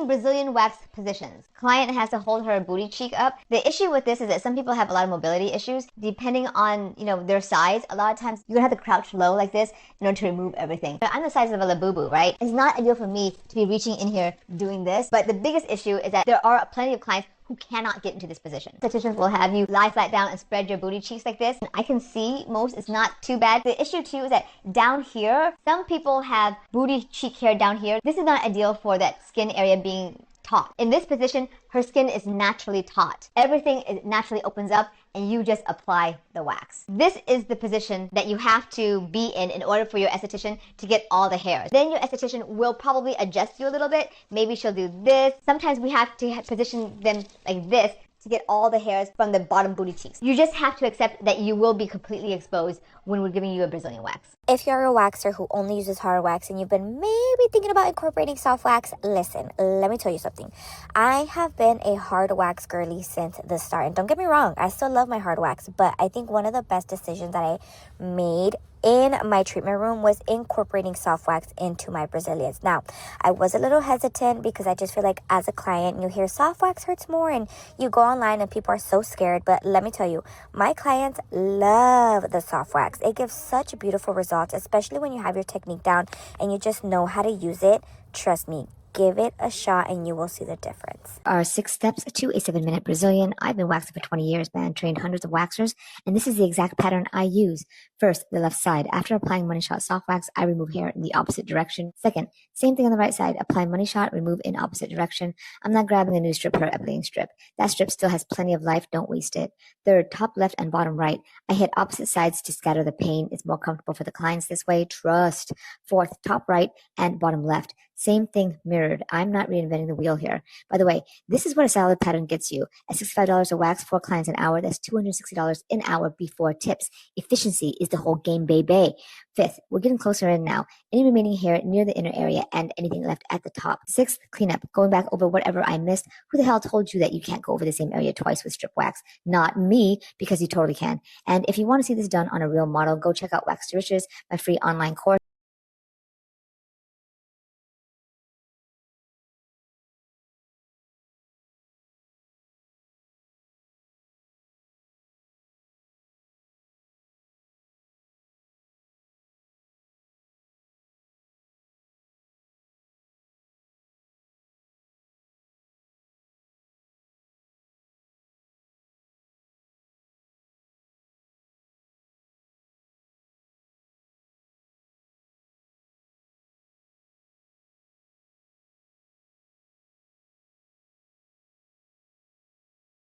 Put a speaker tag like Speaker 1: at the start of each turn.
Speaker 1: Doing Brazilian wax positions. Client has to hold her booty cheek up. The issue with this is that some people have a lot of mobility issues. Depending on, their size, a lot of times you're gonna have to crouch low like this in order to remove everything. I'm the size of a labubu, right? It's not ideal for me to be reaching in here doing this, but the biggest issue is that there are plenty of clients who cannot get into this position. Estheticians will have you lie flat down and spread your booty cheeks like this. I can see most, it's not too bad. The issue too is that down here, some people have booty cheek hair down here. This is not ideal for that skin area being taut. In this position, her skin is naturally taut. Everything naturally opens up and you just apply the wax. This is the position that you have to be in order for your esthetician to get all the hairs. Then your esthetician will probably adjust you a little bit. Maybe she'll do this. Sometimes we have to position them like this to get all the hairs from the bottom booty cheeks. You just have to accept that you will be completely exposed when we're giving you a Brazilian wax.
Speaker 2: If you're a waxer who only uses hard wax and you've been maybe thinking about incorporating soft wax, listen, let me tell you something. I have been a hard wax girly since the start. And don't get me wrong, I still love my hard wax, but I think one of the best decisions that I made in my treatment room was incorporating soft wax into my Brazilians. Now, I was a little hesitant because I just feel like as a client, you hear soft wax hurts more and you go online and people are so scared. But let me tell you, my clients love the soft wax. It gives such beautiful results, especially when you have your technique down and you just know how to use it. Trust me. Give it a shot and you will see the difference.
Speaker 3: Are 6 steps to a 7-minute Brazilian. I've been waxing for 20 years, man, trained hundreds of waxers, and this is the exact pattern I use. First, the left side. After applying Money Shot soft wax, I remove hair in the opposite direction. Second, same thing on the right side. Apply Money Shot, remove in opposite direction. I'm not grabbing a new strip or a plain strip. That strip still has plenty of life. Don't waste it. Third, top left and bottom right. I hit opposite sides to scatter the pain. It's more comfortable for the clients this way. Trust. Fourth, top right and bottom left. Same thing mirrored. I'm not reinventing the wheel here. By the way, this is what a solid pattern gets you. At $65 a wax, 4 clients an hour, that's $260 an hour before tips. Efficiency is the whole game, baby. Fifth, we're getting closer in now. Any remaining hair near the inner area and anything left at the top. Sixth, cleanup. Going back over whatever I missed. Who the hell told you that you can't go over the same area twice with strip wax? Not me, because you totally can. And if you want to see this done on a real model, go check out Wax to Riches, my free online course.